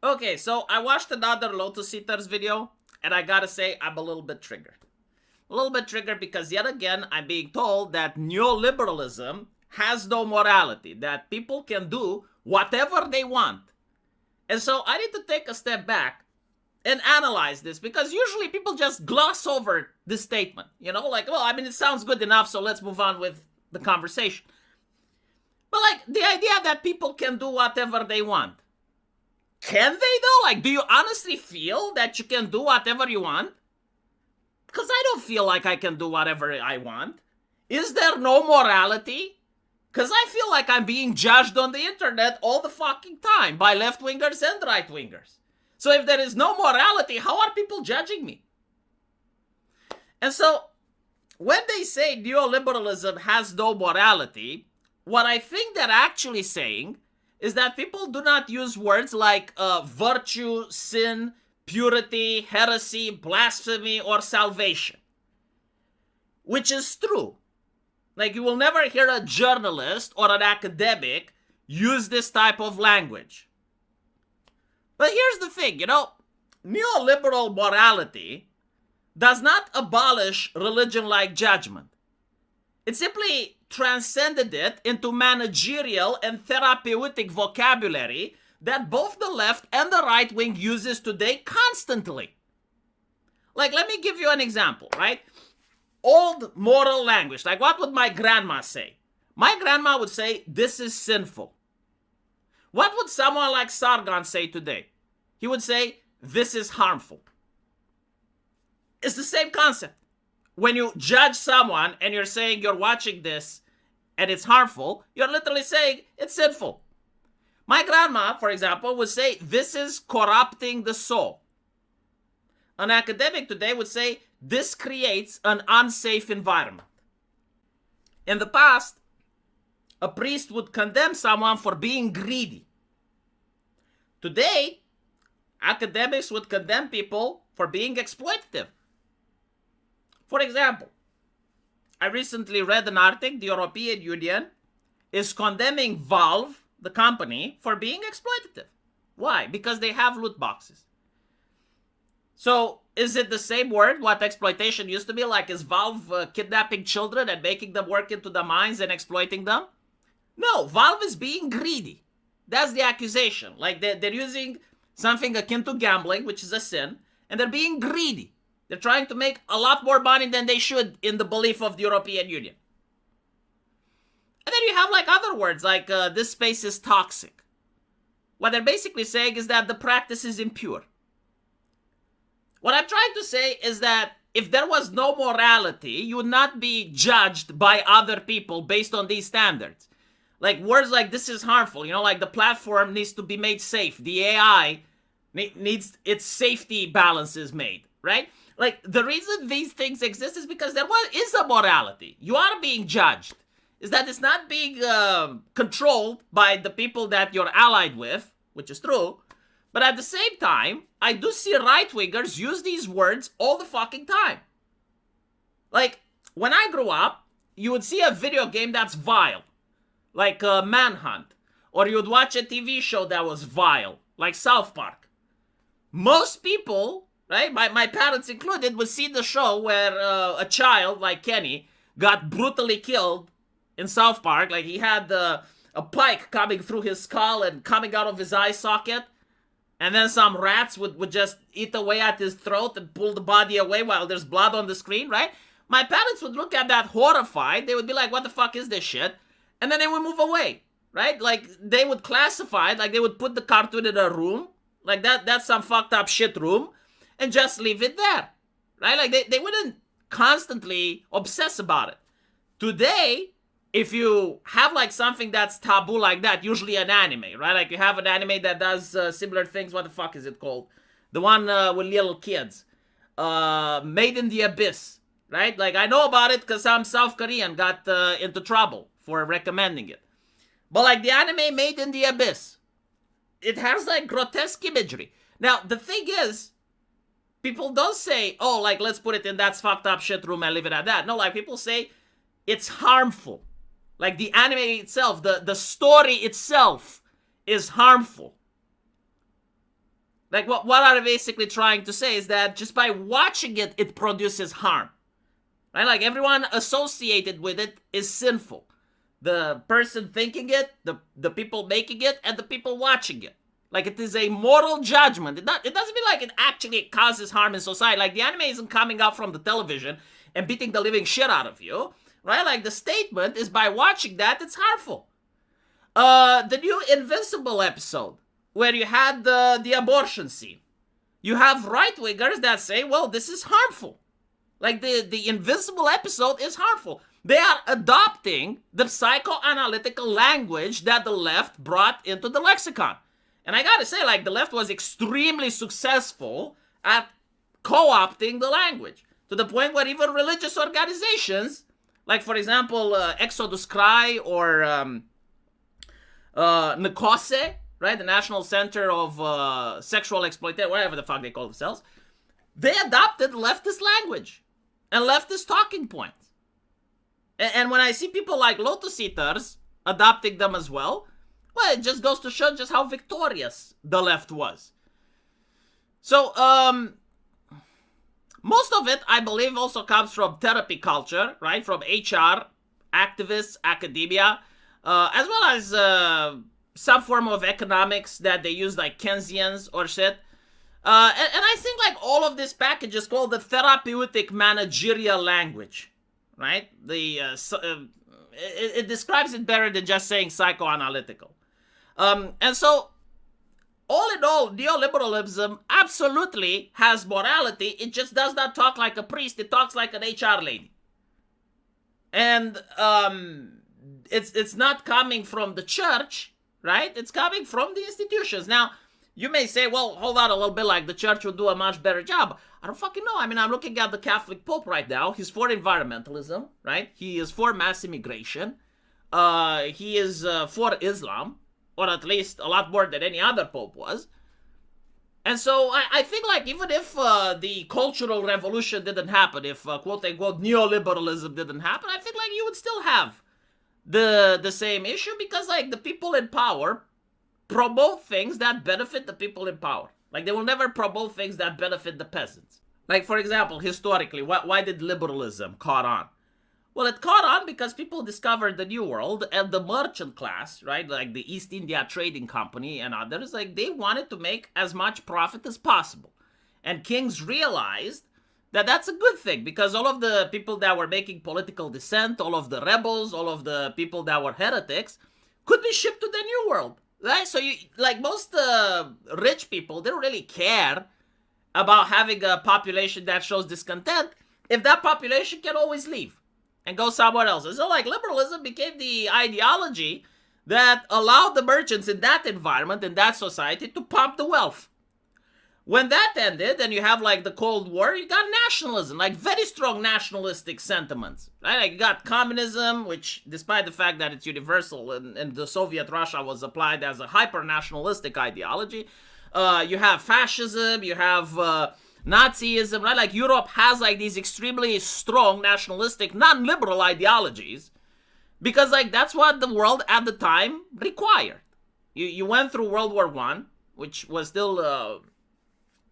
Okay, so I watched another Lotus Eaters video, and I gotta say, I'm a little bit triggered. A little bit triggered because yet again, I'm being told that Neo-Liberalism has no morality, that people can do whatever they want. And so I need to take a step back and analyze this, because usually people just gloss over this statement. You know, like, well, I mean, it sounds good enough, so let's move on with the conversation. But like, the idea that people can do whatever they want. Can they though? Like, do you honestly feel that you can do whatever you want? Because I don't feel like I can do whatever I want. Is there no morality? Because I feel like I'm being judged on the internet all the fucking time by left-wingers and right-wingers. So if there is no morality, how are people judging me? And so, when they say neoliberalism has no morality, what I think they're actually saying is that people do not use words like virtue, sin, purity, heresy, blasphemy, or salvation. Which is true. Like, you will never hear a journalist or an academic use this type of language. But here's the thing, you know, neoliberal morality does not abolish religion-like judgment. It simply transcended it into managerial and therapeutic vocabulary that both the left and the right wing uses today constantly. Like, let me give you an example, right? Old moral language. Like, what would my grandma say? My grandma would say, this is sinful. What would someone like Sargon say today? He would say, this is harmful. It's the same concept. When you judge someone and you're saying you're watching this and it's harmful, you're literally saying it's sinful. My grandma, for example, would say, this is corrupting the soul. An academic today would say, this creates an unsafe environment. In the past, a priest would condemn someone for being greedy. Today, academics would condemn people for being exploitative. For example, I recently read an article, the European Union is condemning Valve, the company, for being exploitative. Why? Because they have loot boxes. So, is it the same word, what exploitation used to be? Like, is Valve kidnapping children and making them work into the mines and exploiting them? No, Valve is being greedy. That's the accusation. Like, they're using something akin to gambling, which is a sin, and they're being greedy. They're trying to make a lot more money than they should in the belief of the European Union. And then you have like other words like this space is toxic. What they're basically saying is that the practice is impure. What I'm trying to say is that if there was no morality, you would not be judged by other people based on these standards. Like words like this is harmful, you know, like the platform needs to be made safe. The AI needs its safety balances made, right? Like the reason these things exist is because there is a morality. You are being judged. Is that it's not being controlled by the people that you're allied with, which is true. But at the same time, I do see right-wingers use these words all the fucking time. Like, when I grew up, you would see a video game that's vile, like Manhunt. Or you would watch a TV show that was vile, like South Park. Most people, right, my parents included, would see the show where a child, like Kenny, got brutally killed in South Park. Like, he had a pike coming through his skull and coming out of his eye socket. And then some rats would just eat away at his throat and pull the body away while there's blood on the screen, right? My parents would look at that horrified. They would be like, what the fuck is this shit? And then they would move away, right? Like, they would classify it, like they would put the cartoon in a room, like that's some fucked up shit room, and just leave it there, right? Like, they wouldn't constantly obsess about it. Today, if you have like something that's taboo like that, usually an anime, right? Like you have an anime that does similar things. What the fuck is it called? The one with little kids. Made in the Abyss, right? Like I know about it because some South Korean got into trouble for recommending it. But like the anime Made in the Abyss, it has like grotesque imagery. Now, the thing is, people don't say, oh, like let's put it in that fucked up shit room and leave it at that. No, like people say it's harmful. Like the anime itself, the story itself is harmful. Like what are they basically trying to say is that just by watching it, it produces harm. Right? Like everyone associated with it is sinful. The person thinking it, the people making it, and the people watching it. Like it is a moral judgment. It doesn't mean like it actually causes harm in society. Like the anime isn't coming out from the television and beating the living shit out of you. Right? Like the statement is by watching that, it's harmful. The new Invincible episode, where you had the abortion scene. You have right-wingers that say, well, this is harmful. Like the Invincible episode is harmful. They are adopting the psychoanalytical language that the left brought into the lexicon. And I gotta say, like, the left was extremely successful at co-opting the language. To the point where even religious organizations, like, for example, Exodus Cry or Nikose, right? The National Center of Sexual Exploitation, whatever the fuck they call themselves, they adopted leftist language and leftist talking points. And when I see people like Lotus Eaters adopting them as well, well, it just goes to show just how victorious the left was. So, most of it, I believe, also comes from therapy culture, right? From HR, activists, academia, as well as some form of economics that they use, like Keynesians or shit. And I think like all of this package is called the therapeutic managerial language, right? It describes it better than just saying psychoanalytical. And so, all in all, neoliberalism absolutely has morality. It just does not talk like a priest. It talks like an HR lady. And it's not coming from the church, right? It's coming from the institutions. Now, you may say, well, hold on a little bit, like the church would do a much better job. I don't fucking know. I mean, I'm looking at the Catholic Pope right now. He's for environmentalism, right? He is for mass immigration. He is for Islam, or at least a lot more than any other Pope was. And so I think like even if the Cultural Revolution didn't happen, if quote-unquote neoliberalism didn't happen, I think like you would still have the same issue because like the people in power promote things that benefit the people in power. Like they will never promote things that benefit the peasants. Like for example, historically, why did liberalism caught on? Well, it caught on because people discovered the New World and the merchant class, right? Like the East India Trading Company and others, like they wanted to make as much profit as possible. And kings realized that that's a good thing because all of the people that were making political dissent, all of the rebels, all of the people that were heretics could be shipped to the New World, right? So you, like most rich people, they don't really care about having a population that shows discontent if that population can always leave and go somewhere else. And so like liberalism became the ideology that allowed the merchants in that environment, in that society, to pump the wealth. When that ended, and you have like the Cold War, you got nationalism, like very strong nationalistic sentiments, right? Like you got communism, which despite the fact that it's universal and the Soviet Russia was applied as a hyper-nationalistic ideology, you have fascism, you have Nazism, right? Like Europe has like these extremely strong nationalistic, non-liberal ideologies because like that's what the world at the time required. You went through World War I, which was still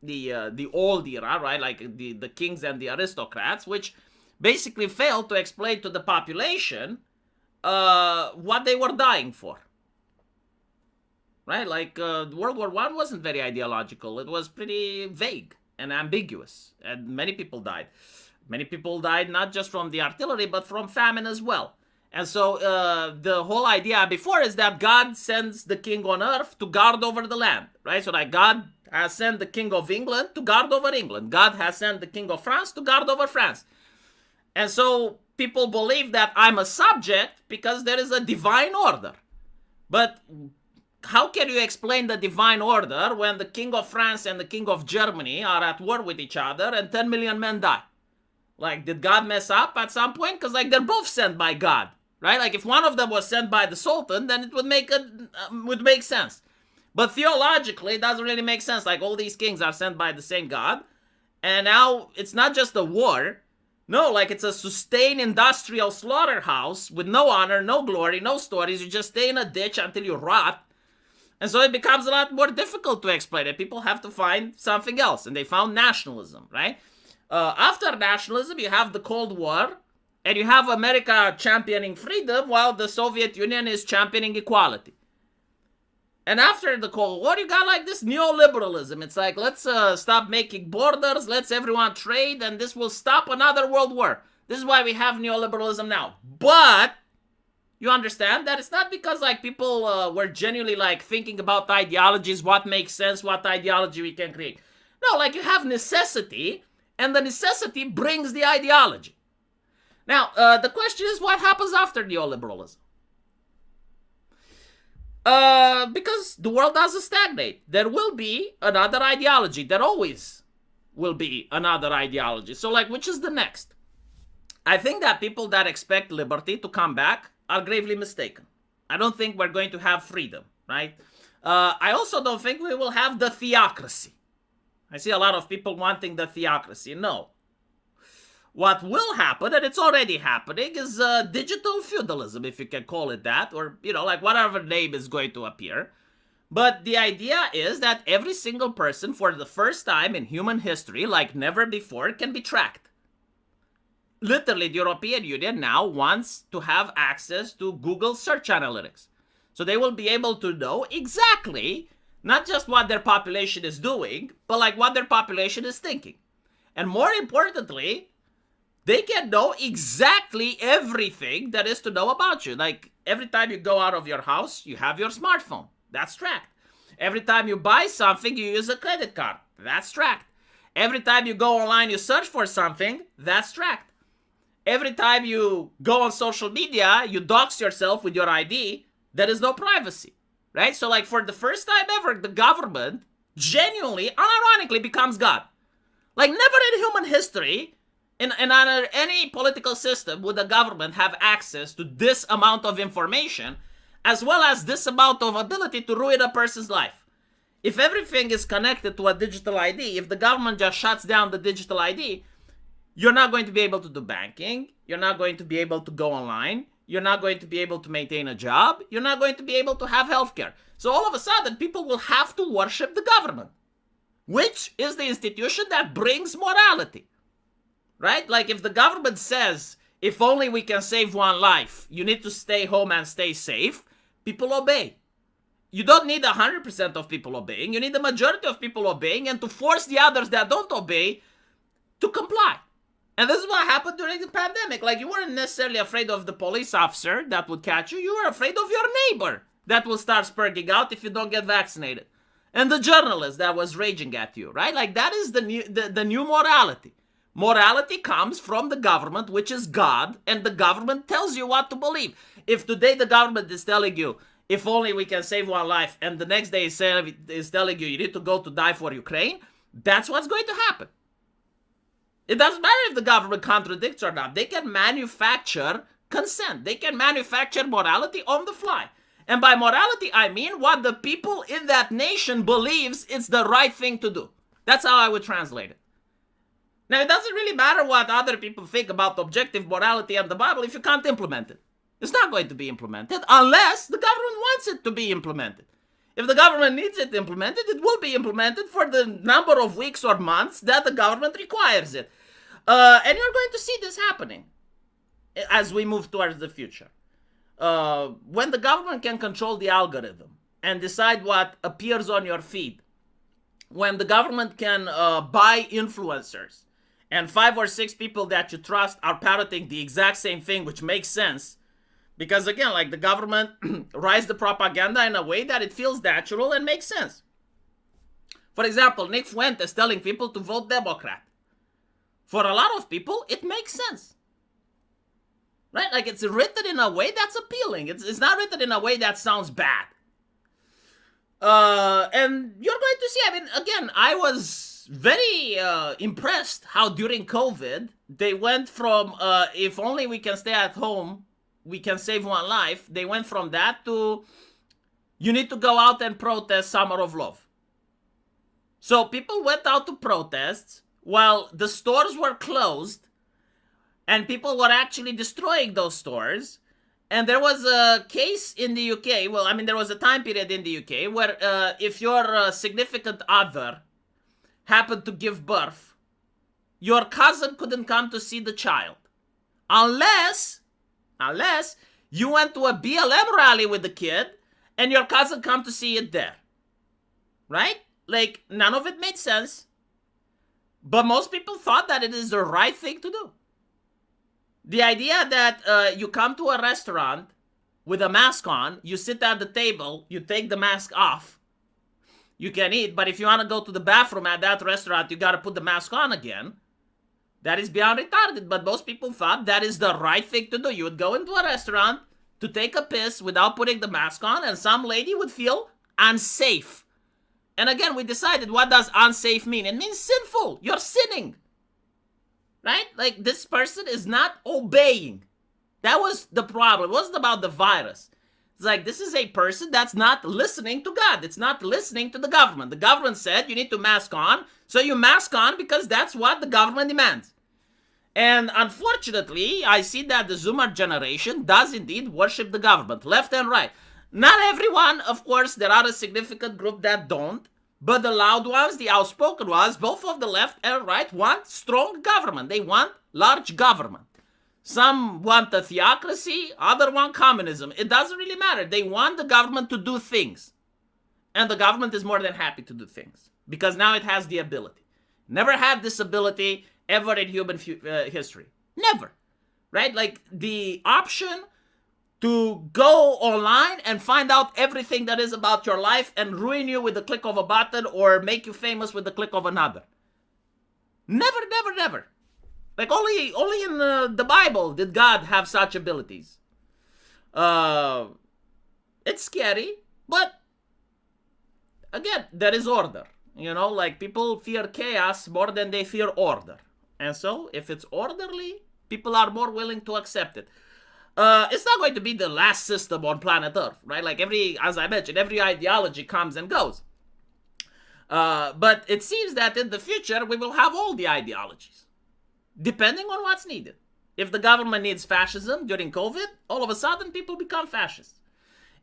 the old era, right? Like the kings and the aristocrats, which basically failed to explain to the population what they were dying for. Right? Like World War I wasn't very ideological. It was pretty vague and ambiguous, and many people died. Many people died not just from the artillery, but from famine as well. And so the whole idea before is that God sends the king on earth to guard over the land, right? So like God has sent the king of England to guard over England. God has sent the king of France to guard over France. And so people believe that I'm a subject because there is a divine order. But how can you explain the divine order when the king of France and the king of Germany are at war with each other and 10 million men die? Like, did God mess up at some point? Because, like, they're both sent by God, right? Like, if one of them was sent by the Sultan, then it would make sense. But theologically, it doesn't really make sense. Like, all these kings are sent by the same God. And now, it's not just a war. No, like, it's a sustained industrial slaughterhouse with no honor, no glory, no stories. You just stay in a ditch until you rot. And so it becomes a lot more difficult to explain it. People have to find something else. And they found nationalism, right? After nationalism, you have the Cold War. And you have America championing freedom while the Soviet Union is championing equality. And after the Cold War, you got like this Neo-Liberalism. It's like, let's stop making borders. Let's everyone trade. And this will stop another world war. This is why we have Neo-Liberalism now. But you understand that it's not because like people were genuinely like thinking about ideologies, what makes sense, what ideology we can create. No, like you have necessity, and the necessity brings the ideology. Now, the question is, what happens after neoliberalism? Because the world doesn't stagnate. There will be another ideology. There always will be another ideology. So, like, which is the next? I think that people that expect liberty to come back are gravely mistaken. I don't think we're going to have freedom, right? I also don't think we will have the theocracy. I see a lot of people wanting the theocracy. No. What will happen, and it's already happening, is digital feudalism, if you can call it that, or, you know, like whatever name is going to appear. But the idea is that every single person, for the first time in human history, like never before, can be tracked. Literally, the European Union now wants to have access to Google search analytics. So they will be able to know exactly, not just what their population is doing, but like what their population is thinking. And more importantly, they can know exactly everything that is to know about you. Like every time you go out of your house, you have your smartphone. That's tracked. Every time you buy something, you use a credit card. That's tracked. Every time you go online, you search for something. That's tracked. Every time you go on social media, you dox yourself with your ID. There is no privacy, right? So like for the first time ever, the government genuinely, unironically becomes God. Like never in human history, in under any political system would the government have access to this amount of information, as well as this amount of ability to ruin a person's life. If everything is connected to a digital ID, if the government just shuts down the digital ID, you're not going to be able to do banking, you're not going to be able to go online, you're not going to be able to maintain a job, you're not going to be able to have healthcare. So all of a sudden, people will have to worship the government, which is the institution that brings morality. Right? Like if the government says, if only we can save one life, you need to stay home and stay safe, people obey. You don't need 100% of people obeying. You need the majority of people obeying and to force the others that don't obey to comply. And this is what happened during the pandemic. Like you weren't necessarily afraid of the police officer that would catch you. You were afraid of your neighbor that will start spurging out if you don't get vaccinated. And the journalist that was raging at you, right? Like that is the new morality. Morality comes from the government, which is God, and the government tells you what to believe. If today the government is telling you, if only we can save one life, and the next day is telling you, you need to go to die for Ukraine, that's what's going to happen. It doesn't matter if the government contradicts or not. They can manufacture consent. They can manufacture morality on the fly. And by morality, I mean what the people in that nation believes it's the right thing to do. That's how I would translate it. Now, it doesn't really matter what other people think about objective morality and the Bible if you can't implement it. It's not going to be implemented unless the government wants it to be implemented. If the government needs it implemented, it will be implemented for the number of weeks or months that the government requires it. And you're going to see this happening as we move towards the future. When the government can control the algorithm and decide what appears on your feed, when the government can buy influencers, and 5 or 6 people that you trust are parroting the exact same thing, which makes sense. Because again, like the government writes the propaganda in a way that it feels natural and makes sense. For example, Nick Fuentes telling people to vote Democrat. For a lot of people, it makes sense. Right? Like it's written in a way that's appealing. It's not written in a way that sounds bad. And you're going to see, I mean, again, I was very impressed how during COVID, they went from, if only we can stay at home, we can save one life. They went from that to, you need to go out and protest Summer of Love. So people went out to protests while the stores were closed and people were actually destroying those stores. And there was a case in the UK. Well, I mean, there was a time period in the UK where if your significant other happened to give birth, your cousin couldn't come to see the child unless you went to a BLM rally with the kid and your cousin come to see it there. Right? Like, none of it made sense. But most people thought that it is the right thing to do. The idea that you come to a restaurant with a mask on, you sit at the table, you take the mask off, you can eat, but if you want to go to the bathroom at that restaurant, you got to put the mask on again. That is beyond retarded, but most people thought that is the right thing to do. You would go into a restaurant to take a piss without putting the mask on, and some lady would feel unsafe. And again, we decided, what does unsafe mean? It means sinful. You're sinning. Right? Like, this person is not obeying. That was the problem. It wasn't about the virus. It's like, this is a person that's not listening to God. It's not listening to the government. The government said you need to mask on, so you mask on because that's what the government demands. And unfortunately, I see that the Zoomer generation does indeed worship the government, left and right. Not everyone, of course, there are a significant group that don't. But the loud ones, the outspoken ones, both of the left and right want strong government. They want large government. Some want a theocracy, other want communism. It doesn't really matter. They want the government to do things. And the government is more than happy to do things. Because now it has the ability. Never had this ability ever in human history. Never. Right? Like, the option to go online and find out everything that is about your life and ruin you with the click of a button or make you famous with the click of another. Never, never, never. Like, only in the Bible did God have such abilities. It's scary, but again, there is order. You know, like, people fear chaos more than they fear order. And so, if it's orderly, people are more willing to accept it. It's not going to be the last system on planet Earth, right? Like, as I mentioned, every ideology comes and goes. But it seems that in the future, we will have all the ideologies, depending on what's needed. If the government needs fascism during COVID, all of a sudden people become fascists.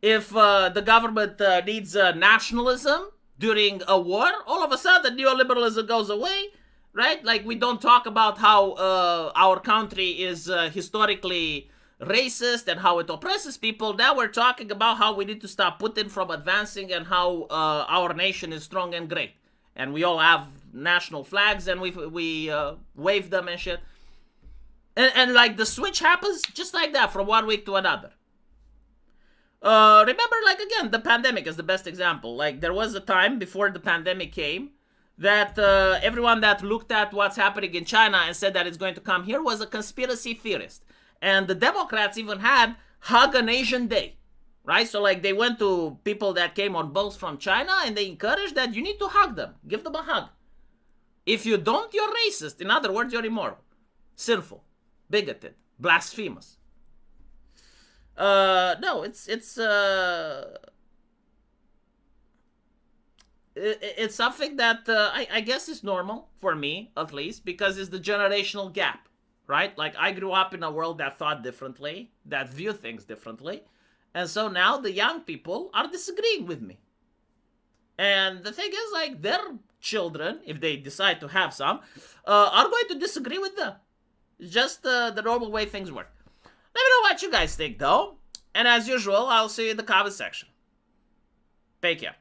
If the government needs nationalism during a war, all of a sudden Neo-Liberalism goes away, right? Like, we don't talk about how our country is historically racist and how it oppresses people. Now we're talking about how we need to stop Putin from advancing and how our nation is strong and great. And we all have national flags and we wave them and shit. And like, the switch happens just like that from one week to another. Remember, like, again, the pandemic is the best example. Like, there was a time before the pandemic came that everyone that looked at what's happening in China and said that it's going to come here was a conspiracy theorist. And the Democrats even had Hug an Asian Day, right? So, like, they went to people that came on boats from China and they encouraged that you need to hug them. Give them a hug. If you don't, you're racist. In other words, you're immoral, sinful, bigoted, blasphemous. No, it's something that I guess is normal for me, at least, because it's the generational gap. Right? Like, I grew up in a world that thought differently, that viewed things differently. And so now the young people are disagreeing with me. And the thing is, like, their children, if they decide to have some, are going to disagree with them. It's just the normal way things work. Let me know what you guys think, though. And as usual, I'll see you in the comment section. Take care.